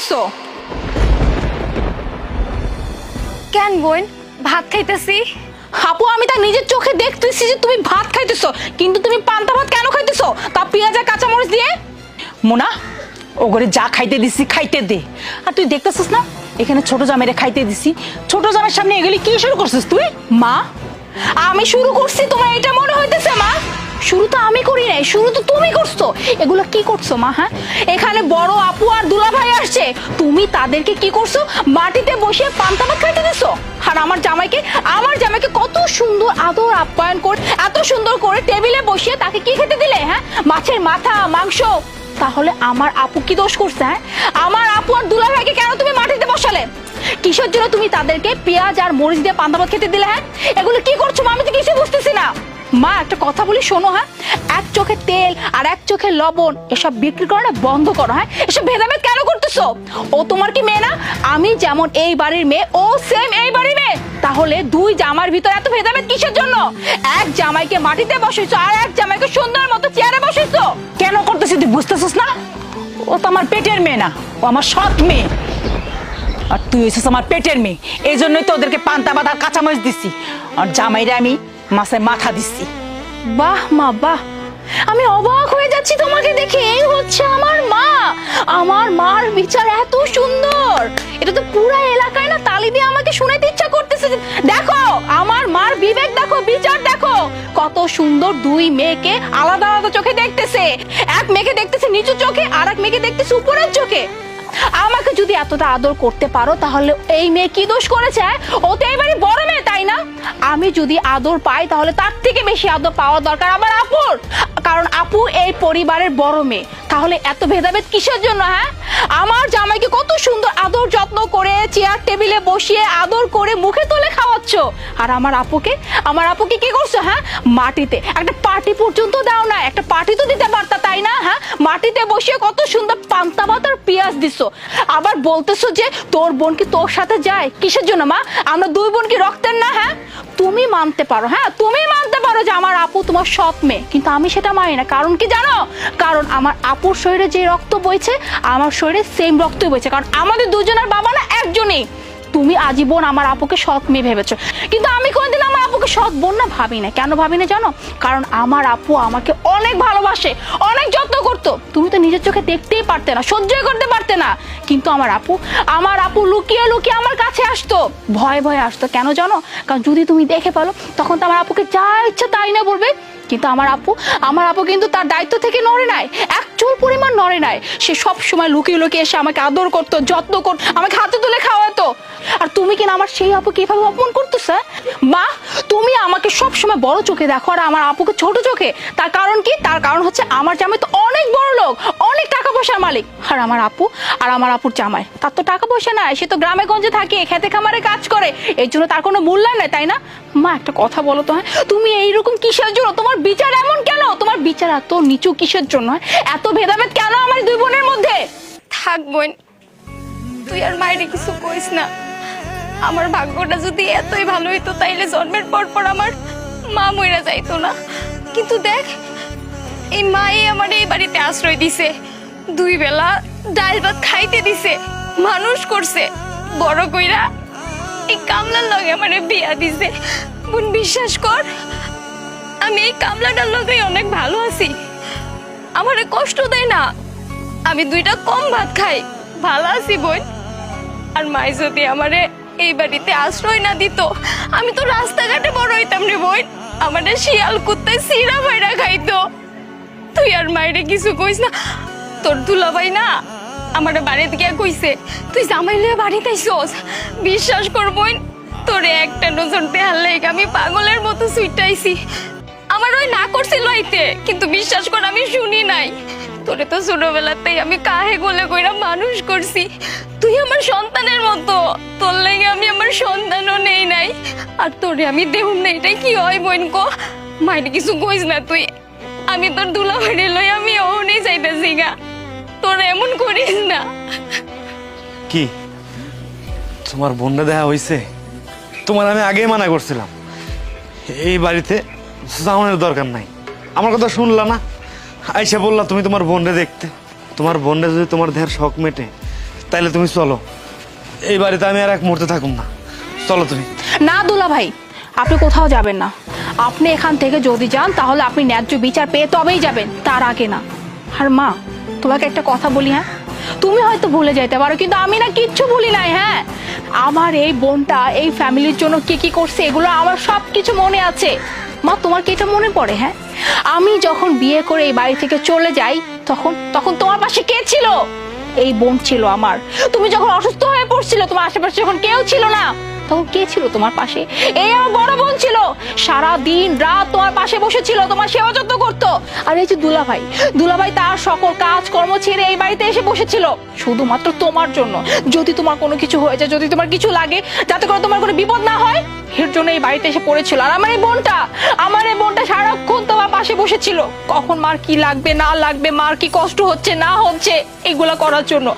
করতেছো? কেন বোন ভাত খাইতেছি? আপু আমি তা নিজের চোখে দেখতেছি যে তুমি ভাত খাইতেছো, কিন্তু তুমি পান্তা ভাত কেন খাইতেছো, তা পেঁয়াজ আর কাঁচামরিচ দিয়ে? মোনা, ওগরে যা খাইতে দিছি খাইতে দে। আর তুই দেখতেছিস না এখানে ছোট জামাইরে খাইতে দিছি, ছোট জামাইয়ের সামনে এগুলি কি শুরু করছিস তুই? মা আমি শুরু করছি, তোমার এটা মনে হইতেছে? মা শুরু তো আমি করি নাই, শুরু তো তুমি করছো। এগুলো কি করছো মা? হ্যাঁ, এখানে বড় আপু আর দুলা ভাই আসছে, তুমি তাদেরকে কি করছো? মাটিতে বসে পান্তা ভাত খাইতে দিছো। আর আমার জামাইকে কত সুন্দর আদর আপ্যায়ন করে এত সুন্দর করে টেবিলে বসিয়ে তাকে কি খেতে দিলে? হ্যাঁ, মাছের মাথা, মাংস। তাহলে আমার আপু কি দোষ করছে? হ্যাঁ, আমার আপু আর দুলা ভাইকে কেন তুমি মাটিতে বসালে? কিসের জন্য তুমি তাদেরকে পেঁয়াজ আর মরিচ দিয়ে পান্তা ভাত খেতে দিলে? হ্যাঁ, এগুলো কি করছো মা? আমি তো কিছু বুঝতেছি না। মা একটা কথা বলি শোনো, হ্যাঁ, এক চোখে তেল আর এক চোখে লবণ এসব বিক্রি করা বন্ধ করো। হ্যাঁ, এসব ভেদাভেদ কেন করতেছো? ও তোমার কি মেয়ে না? আমি যেমন এই বাড়ির মেয়ে, ও সেম এই বাড়ির মেয়ে। তাহলে দুই জামার ভিতর এত ভেদাভেদ কিসের জন্য? এক জামাইকে মাটিতে বসাইছো আর এক জামাইকে সুন্দর মতো চেয়ারে বসাইছো। কেন করতেছিস তুই বুঝতেছিস না? ও তো আমার পেটের মেয়ে না, ও আমার সৎ মেয়ে। আর তুই হয়েছিস আমার পেটের মেয়ে, এই জন্যই তো ওদেরকে পান্তা ভাত আর কাঁচামরিচ দিছি, আর জামাইরে আমি মাছের মাথা দিচ্ছি। বাহ মা বাহ, আমি অবাক হয়ে যাচ্ছি তোমাকে দেখে। এই হচ্ছে আমার মা। আমার মার বিচার এত সুন্দর, এটা তো পুরো এলাকায় না তালি দিয়ে আমাকে শোনাতে ইচ্ছা করতেছে। দেখো আমার মার বিবেক দেখো, বিচার দেখো, কত সুন্দর দুই মেয়েকে আলাদা আলাদা চোখে দেখতেছে। এক মেয়েকে দেখতেছে নিচু চোখে, আর এক মেয়েকে দেখতেছে উপরের চোখে। আমাকে যদি এতটা আদর করতে পারো তাহলে এই মেয়ে কি দোষ করেছে? ও তো এবারে বড় মেয়ে, তাই না? আমি যদি আদর পাই তাহলে তার থেকে বেশি আদর পাওয়া দরকার আমার আপুর, কারণ আপু এই পরিবারের বড় মেয়ে। তাহলে এত ভেদাভেদ কিসের জন্য? হ্যাঁ, আমার জামাইকে কত সুন্দর আদর যত্ন করে চেয়ার টেবিলে বসিয়ে আদর করে মুখে তুলে খাওয়াচ্ছ, আর আমার আপুকে কি করছো? হ্যাঁ, মাটিতে একটা পার্টি পর্যন্ত দাও না, একটা পার্টি তো দিতে পারতা, তাই না? হ্যাঁ, মাটিতে বসিয়ে কত সুন্দর পান্তা ভাত আর পেঁয়াজ দিছো, আবার বলতেছো যে তোর বোন কি তোর সাথে যায়। কিসের জন্য মা? আমরা দুই বোন কি রক্তের না? হ্যাঁ, তুমি মানতে পারো, হ্যাঁ তুমি মানতে পারো যে আমার আপু তোমার সৎ মেয়ে, কিন্তু আমি সেটা মানি না। কারণ কি জানো? কারণ আমার আপুর শরীরে যে রক্ত বইছে আমার শরীরে সেম রক্তই বইছে, কারণ আমাদের দুজনের বাবা না একজনই। তুমি আজীবন আমার আপুকে সৎ মেয়ে ভেবেছো, কিন্তু আমি কোনদিন আমার আপুকে সৎ বোন না ভাবি না। কেন ভাবি না জানো? কারণ আমার আপু আমাকে অনেক ভালোবাসে, অনেক যত্ন করতো। তুমি তো নিজের চোখে দেখতেই পারতে না, সহ্যই করতে পারতে না, কিন্তু আমার আপু লুকিয়ে লুকিয়ে আমার কাছে আসতো, ভয়ে ভয়ে আসতো। কেন জানো? কারণ যদি তুমি দেখে ফেলো তখন তো আমার আপুকে যা ইচ্ছা তাই না বলবে। কিন্তু আমার আপু কিন্তু তার দায়িত্ব থেকে নড়ে নাই, এক চুল পরিমাণ নড়ে নাই। সে সব সময় লুকিয়ে লুকিয়ে এসে আমাকে আদর করতো, যত্ন করতো, আমাকে হাতে তুলে খাওয়াতো। আর তুমি কিনা আমার সেই আপুকে এভাবে অপমান করতেছে? মা তুমি আমাকে সব সময় বড় চোখে দেখো আর আমার আপুকে ছোট চোখে। তার কারণ কি? তার কারণ হচ্ছে আমার জামাই তো অনেক বড় লোক, অনেক টাকা পয়সার মালিক। আর আমার আপুর জামাই, তার তো টাকা পয়সা নাই, সে তো গ্রামে গঞ্জে থাকে, খেতে খামারে কাজ করে, এই জন্য তার কোনো মূল্যায়ন নাই, তাই না? মা একটা কথা বলো তো, হ্যাঁ তুমি এইরকম কিসের জন্য? তোমার বিচার এমন কেন? তোমার বিচার এত নিচু কিসের জন্য? এত ভেদাভেদ কেন আমার দুই বোনের মধ্যে? থাক বোন, তুই আর মায়েরে কিছু কইস না। আমার ভাগ্যটা যদি এতই ভালো হইতো তাইলে জন্মের পর পর আমার মা মইরা যাইতো না। কিন্তু দেখ, এই মাই আমার এই বাড়িতে আশ্রয় দিছে, দুই বেলা ডাল ভাত খাইতে দিছে, মানুষ করছে, বড় কইরা এই কামলার লগে আমারে বিয়া দিছে। বোন বিশ্বাস কর, আমি এই কামলাটার লগে অনেক ভালো আছি, আমারে কষ্ট দেয় না, আমি দুইটা কম ভাত খাই, ভালো আছি বোন। আর মাই যদি আমারে এই বাড়িতে আশ্রয় না দিত আমি তো রাস্তাঘাটে বড় হইতাম রে বোন, আমারে শিয়াল কুত্তায় সিরা ভাইরা খাইতো। তুই আর মায়েরে কিছু কইস না। তোর দুলাভাই না আমারে বাড়িতে গিয়া কইছে তুই জামাই লইয়া বাড়িতে আইছস। বিশ্বাস কর বোন, তোরে একটা নজর দেয়ার লাইগা আমি পাগলের মতো ছুটাইছি। আমার ওই না করছিল আইতে, কিন্তু বিশ্বাস কর আমি শুনি নাই। তোরে তো ছোটবেলাতেই আমি কাহে গোলে কইরা মানুষ করছি, তুই আমার সন্তানের মতো, তোর লাগে আমি আমার সন্তানও নেই নাই, আর তোরে আমি দেহুম না। এটাই কি হয় বোন কো? মাইরে কিছু কইস না তুই, আমি তোর দুলাভাইরে লই আমি ওহনেই যাইতেছি গা, তোরা এমন করিস না। কি তোমার বোনটা দেখা হইছে? তোমার আমি আগেই মানা করছিলাম এই বাড়িতে যাওয়ানোর দরকার নাই, আমার কথা শুনলা না? আইসা বললা তুমি তোমার বোনরে দেখতে। তোমার বোনরে যদি তোমার দেহের শখ মেটে তাইলে তুমি চলো, এই বাড়িতে আমি আর এক মুহূর্তে থাকুম না। চলো তুমি। না দুলা ভাই, আপনি কোথাও যাবেন না। আপনি এখান থেকে যদি যান তাহলে আপনি ন্যায্য বিচার পেয়ে তবেই যাবেন, তার আগে না। আর মা, তোমাকে একটা কথা বলি, হ্যাঁ, তুমি হয়তো ভুলে যেতে পারো কিন্তু আমি না কিচ্ছু ভুলি নাই। হ্যাঁ, আমার এই বোনটা এই ফ্যামিলির জন্য কি কি করছে এগুলো আমার সব কিছু মনে আছে। মা, তোমার কি এটা মনে পড়ে? হ্যাঁ, আমি যখন বিয়ে করে এই বাড়ি থেকে চলে যাই তখন তখন তোমার পাশে কে ছিল? এই বোন ছিল আমার। তুমি যখন অসুস্থ হয়ে পড়ছিলে, তোমার আশেপাশে যখন কেউ ছিল না, তখন কে ছিল তোমার পাশে? এই আমার বড় বোন ছিল। সারা দিন রাত তোমার পাশে বসেছিল, তোমার সেবা যত্ন করতো। আর এই যে দুলাভাই তার সকল কাজকর্ম ছেড়ে এই বাড়িতে এসে বসেছিল শুধুমাত্র তোমার জন্য। যদি তোমার কোনো কিছু হয়ে যায়, যদি তোমার কিছু লাগে, যাতে করে তোমার কোনো বিপদ না হয়, এর জন্য এই বাড়িতে এসে পড়েছিল। আর আমার এই বোনটা সারাক্ষণ তোমার পাশে বসেছিল, কখন মার কি লাগবে না লাগবে, মার কি কষ্ট হচ্ছে না হচ্ছে, এগুলা করার জন্য।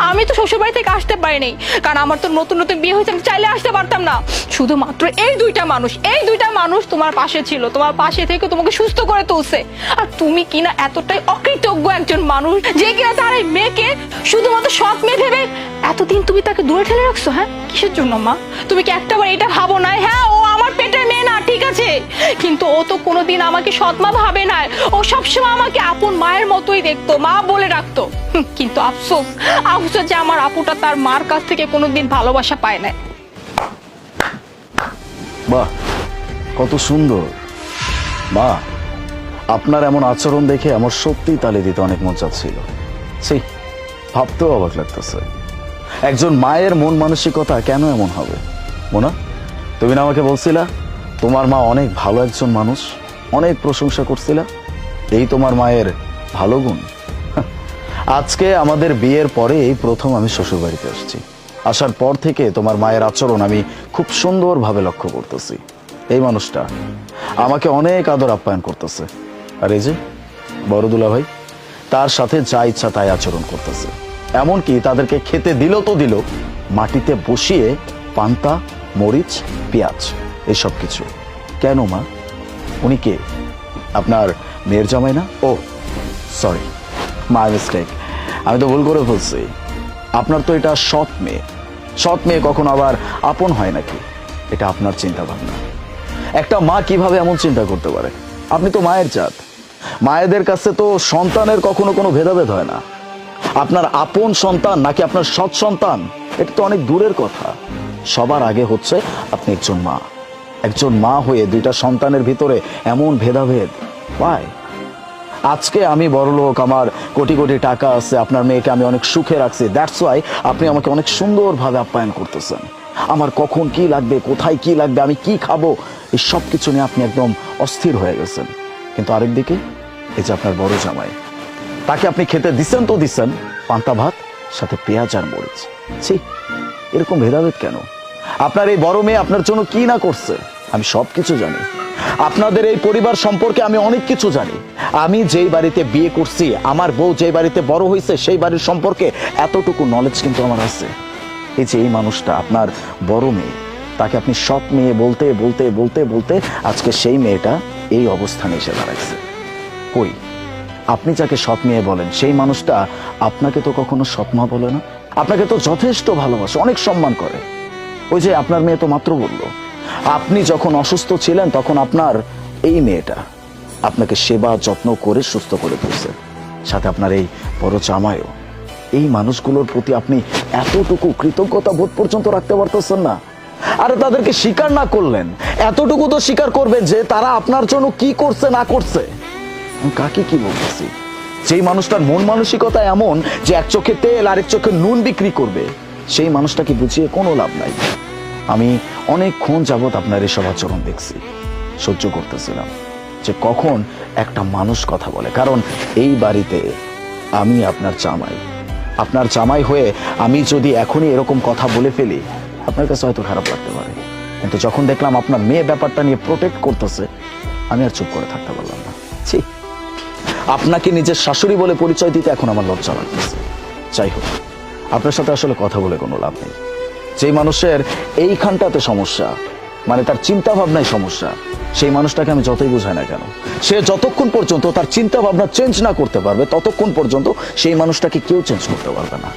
আমি তো শ্বশুর বাড়ি থেকে আসতে পারিনি, কারণ আমার তো নতুন নতুন বিয়ে হয়েছে, আমি চাইলে আসতে পারতাম না। শুধুমাত্র এই দুইটা মানুষ তোমার পাশে ছিল, তোমার পাশে থেকে তোমাকে সুস্থ করে তুলছে। আর তুমি কিনা এতটাই অকৃতজ্ঞ একজন মানুষ যে কিনা তার এই মেয়েকে শুধুমাত্র সৎ মেয়ে ভেবে এতদিন তুমি তাকে দূরে ঠেলে রাখছো। হ্যাঁ, কিসের জন্য মা? তুমি কি একটাবার এটা ভাবো না? হ্যাঁ, ও আমার পেটের মেয়ে না, ঠিক আছে, কিন্তু ও তো কোনোদিন আমাকে সৎ মা ভাবে না। ও সবসময় আমাকে আপন মায়ের মতোই দেখতো, মা বলে রাখতো। কিন্তু আফসোস যে আমার আপুটা তার মার কাছ থেকে কোনোদিন ভালোবাসা পায় না। বাহ, কত সুন্দর মা! আপনার এমন আচরণ দেখে আমার সত্যি তালি দিতে অনেক মন চাচ্ছিল। সেই ভাবতেও অবাক লাগতেছে, একজন মায়ের মন মানসিকতা কেন এমন হবে। মোনা, তুমি না আমাকে বলছিলা তোমার মা অনেক ভালো একজন মানুষ, অনেক প্রশংসা করছিলা, এই তোমার মায়ের ভালো গুণ। আজকে আমাদের বিয়ের পরে এই প্রথম আমি শ্বশুর বাড়িতে আসছি। আসার পর থেকে তোমার মায়ের আচরণ আমি খুব সুন্দরভাবে লক্ষ্য করতেছি। এই মানুষটা আমাকে অনেক আদর আপ্যায়ন করতেছে, আর এই যে বড় দুলাভাই, তার সাথে যা ইচ্ছা তাই আচরণ করতেছে। এমনকি তাদেরকে খেতে দিল মাটিতে বসিয়ে পান্তা, মরিচ, পেঁয়াজ, এইসব কিছু। কেন মা? উনি কে? আপনার মেয়ের জামাই না? ও সরি, মাই মিস্টেক, আমি তো ভুল করে ফেলছি। আপনার তো এটা সৎ মেয়ে কখনো আবার আপন হয় নাকি? এটা আপনার চিন্তা ভাবনা। একটা মা কিভাবে এমন চিন্তা করতে পারে? আপনি তো মায়ের জাত, মায়েদের কাছে তো সন্তানের কখনো কোনো ভেদাভেদ হয় না। আপনার আপন সন্তান নাকি আপনার সৎ সন্তান, এটা তো অনেক দূরের কথা। সবার আগে হচ্ছে আপনি একজন মা হয়ে দুইটা সন্তানের ভিতরে এমন ভেদাভেদ পায়। আজকে আমি বড় লোক, আমার কোটি কোটি টাকা আছে, আপনার মেয়েকে আমি অনেক সুখে রাখছি, দ্যাটস ওয়াই আপনি আমাকে অনেক সুন্দরভাবে আপ্যায়ন করতেছেন। আমার কখন কি লাগবে, কোথায় কি লাগবে, আমি কি খাবো, এই সব কিছু নিয়ে আপনি একদম অস্থির হয়ে গেছেন। কিন্তু আরেকদিকে এই যে আপনার বড় জামাই, তাকে আপনি খেতে দিচ্ছেন তো দিচ্ছেন পান্তা ভাত সাথে পেঁয়াজ আর মরিচ। ছি, এরকম ভেদাভেদ কেন? আপনার এই বড় মেয়ে আপনার জন্য কি না করছে আমি সব কিছু জানি। আপনাদের এই পরিবার সম্পর্কে আমি অনেক কিছু জানি। আমি যেই বাড়িতে বিয়ে করছি, আমার বউ যেই বাড়িতে বড় হয়েছে, সেই বাড়ির সম্পর্কে এতটুকু নলেজ কিন্তু আমার আছে। এই যে এই মানুষটা আপনার বড় মেয়ে, তাকে আপনি সৎ মেয়ে বলতে বলতে বলতে বলতে আজকে সেই মেয়েটা এই অবস্থানে এসে দাঁড়াইছে। কই, আপনি যাকে সৎ মেয়ে বলেন সেই মানুষটা আপনাকে তো কখনো সৎ মা বলে না, আপনাকে তো যথেষ্ট ভালোবাসে, অনেক সম্মান করে। ওই যে আপনার মেয়ে তো মাত্র বলল, আপনি যখন অসুস্থ ছিলেন তখন আপনার এই মেয়েটা আপনাকে সেবা যত্ন করে সুস্থ করে তুলছে, সাথে আপনার এই বড় জামাইও। এই মানুষগুলোর প্রতি আপনি এতটুকু কৃতজ্ঞতা বোধ পর্যন্ত রাখতে পারতেছেন না? আরে তাদেরকে স্বীকার না করলেন, এতটুকু তো স্বীকার করবেন যে তারা আপনার জন্য কি করছে না করছে। আমি কাকে কি বলতেছি? যেই মানুষটার মন মানসিকতা এমন যে এক চোখে তেল আরেক চোখে নুন বিক্রি করবে, সেই মানুষটাকে বুঝিয়ে কোনো লাভ নাই। আমি অনেকক্ষণ যাবৎ আপনার এসব আচরণ দেখছি, সহ্য করতেছিলাম যে কখন একটা মানুষ কথা বলে। কারণ এই বাড়িতে আমি আপনার জামাই হয়ে আমি যদি এখনই এরকম কথা বলে ফেলি, আপনার কাছে হয়তো খারাপ লাগতে পারে, কিন্তু যখন দেখলাম আপনার মেয়ে ব্যাপারটা নিয়ে প্রোটেক্ট করতেছে, আমি আর চুপ করে থাকতে পারলাম না। ছি, আপনাকে নিজের শাশুড়ি বলে পরিচয় দিতে এখন আমার লজ্জা লাগতেছে। যাই হোক, আপনার সাথে আসলে কথা বলে কোনো লাভ নেই। যেই মানুষের এইখানটাতে সমস্যা, মানে তার চিন্তা ভাবনায় সমস্যা, সেই মানুষটাকে আমি যতই বোঝাই না কেন, সে যতক্ষণ পর্যন্ত তার চিন্তা ভাবনা চেঞ্জ না করতে পারবে, ততক্ষণ পর্যন্ত সেই মানুষটাকে কেউ চেঞ্জ করতে পারবে না।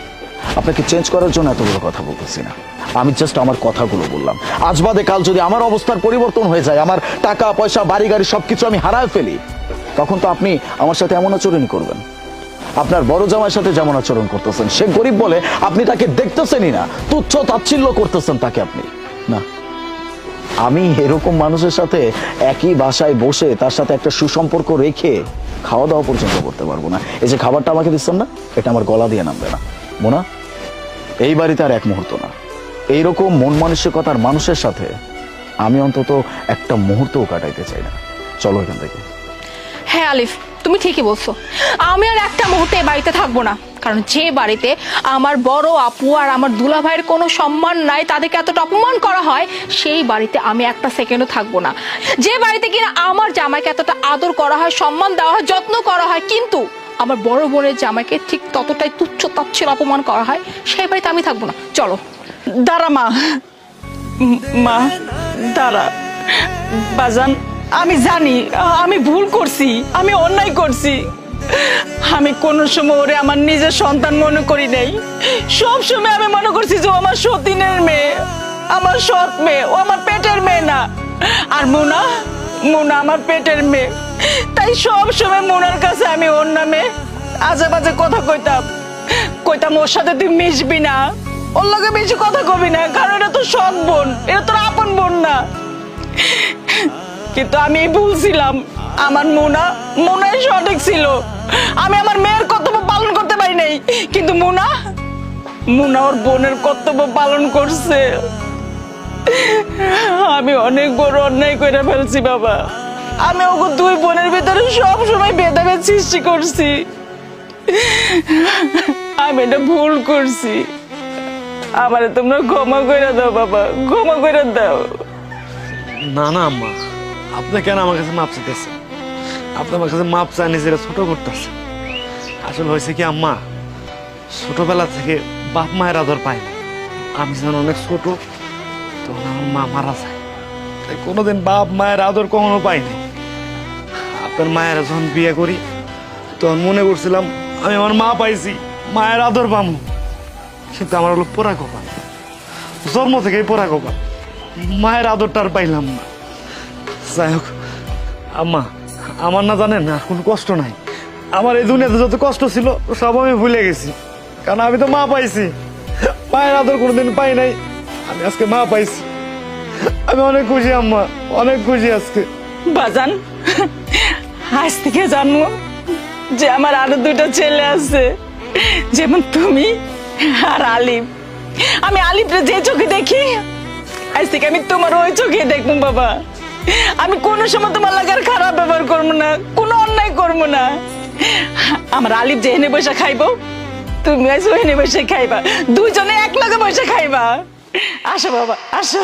আপনাকে চেঞ্জ করার জন্য এতগুলো কথা বলতেছি না। আমি জাস্ট আমার কথাগুলো বললাম। আজ বাদে কাল যদি আমার অবস্থার পরিবর্তন হয়ে যায়, আমার টাকা পয়সা বাড়ি গাড়ি সবকিছু আমি হারায় ফেলি, তখন তো আপনি আমার সাথে এমন আচরণই করবেন। আপনার বড় জামাইয়ের সাথে যেমন আচরণ করতেছেন, সে গরিব বলে আপনি তাকে দেখতেছেনই না, তুচ্ছ তাচ্ছিল্য করতেছেন তাকে আপনি। না, আমি এরকম মানুষের সাথে একই বাসায় বসে তার সাথে একটা সুসম্পর্ক রেখে খাওয়া দাওয়া পর্যন্ত করতে পারবো না। এই যে খাবারটা আমাকে দিচ্ছেন না, এটা আমার গলা দিয়ে নামবে না। মোনা, এই বাড়িতে আর এক মুহূর্ত না। এইরকম মন মানসিকতার মানুষের সাথে আমি অন্তত একটা মুহূর্তও কাটাইতে চাই না। চলো এখান থেকে। হ্যাঁ আলিফ, তুমি ঠিকই বলছো। আমি আর একটা মুহূর্তে এই বাড়িতে থাকবো না, কারণ যে বাড়িতে আমার বড় আপু আর আমার দুলা ভাইয়ের কোনো সম্মান নাই, তাদেরকে এতটা অপমান করা হয়, সেই বাড়িতে আমি একটা সেকেন্ডও থাকবো না। যে বাড়িতে কিনা আমার জামাইকে এতটা আদর করা হয়, সম্মান দেওয়া হয়, যত্ন করা হয়, কিন্তু আমার বড় বোনের জামাইকে ঠিক ততটাই তুচ্ছ তাচ্ছিল্য অপমান করা হয়, সেই বাড়িতে আমি থাকবো না। চলো। দাঁড়া মা, মা দাঁড়া। বাজান, আমি জানি আমি ভুল করছি, আমি অন্যায় করছি। আমি কোন সময় ওরে আমার নিজের সন্তান মনে করি নাই। সব সময় আমি মনে করছি যে ও আমার সতীনের মেয়ে, আমার সৎ মেয়ে, ও আমার পেটের মেয়ে না। আর মুনা, মুনা আমার পেটের মেয়ে। তাই সব সময় মুনার কাছে আমি ওর নামে আজে বাজে কথা কইতাম ওর সাথে তুই মিশবি না, ওর লগে বেশি কথা কবি না, কারণ এটা তো সৎ বোন, এটা তোর আপন বোন না। কিন্তু আমি ভুলছিলাম। আমার মুনাই সঠিক ছিল। আমি আমার মেয়ের কর্তব্য পালন করতে পারি নাই, কিন্তু মুনা ওর বোনের কর্তব্য পালন করছে। আমি অনেক বড় অন্যায় করে ফেলছি বাবা। আমি ওকে দুই বোনের ভিতরে সব সময় ভেদাভেদ সৃষ্টি করছি। আমি এটা ভুল করছি। আমারে তোমরা ক্ষমা করে দাও বাবা, ক্ষমা করে দাও। না না আম্মা, আপনি কেন আমার কাছে মাপ চাইতেছেন? আপনি আমার কাছে মাপ চান, নিজেরা ছোট করতেছেন। আসলে হয়েছে কি আম্মা, ছোটবেলা থেকে বাপ মায়ের আদর পাই না। আমি যখন অনেক ছোট তখন আমার মা মারা যায়, তাই কোনোদিন বাপ মায়ের আদর কখনো পাইনি। আপনার মায়ের যখন বিয়ে করি তখন মনে করছিলাম আমি আমার মা পাইছি, মায়ের আদর পামু, কিন্তু আমার হলো পোড়া কপাল। জন্ম থেকেই পোড়া কপাল, মায়ের আদরটা আর পাইলাম না। যাই হোক আম্মা, আমার না জানেন আর কোনো কষ্ট নাই। আমার এই দুনিয়াতে যত কষ্ট ছিল সব আমি ভুলে গেছি, কারণ আমি তো মা পাইছি। মায়ের আদর কোনোদিন পাই নাই, আমি আজকে মা পাইছি। আমি অনেক খুশি আম্মা, অনেক খুশি আজকে। বাজান, আজ থেকে জানবো যে আমার আরো দুটো ছেলে আছে, যেমন তুমি আর আলিফ। আমি আলিফরে যে চোখে দেখি, আজ থেকে আমি তোমার ওই চোখে দেখবো বাবা। আমি কোনো সময় তোমার লাগার খারাপ ব্যবহার করবো না, কোনো অন্যায় করবো না। আমার আলিফ যে এনে বসে খাইবো, তুমি আজ ওই এনে বসে খাইবা, দুইজনে এক লগে বসে খাইবা। আসো বাবা, আসো।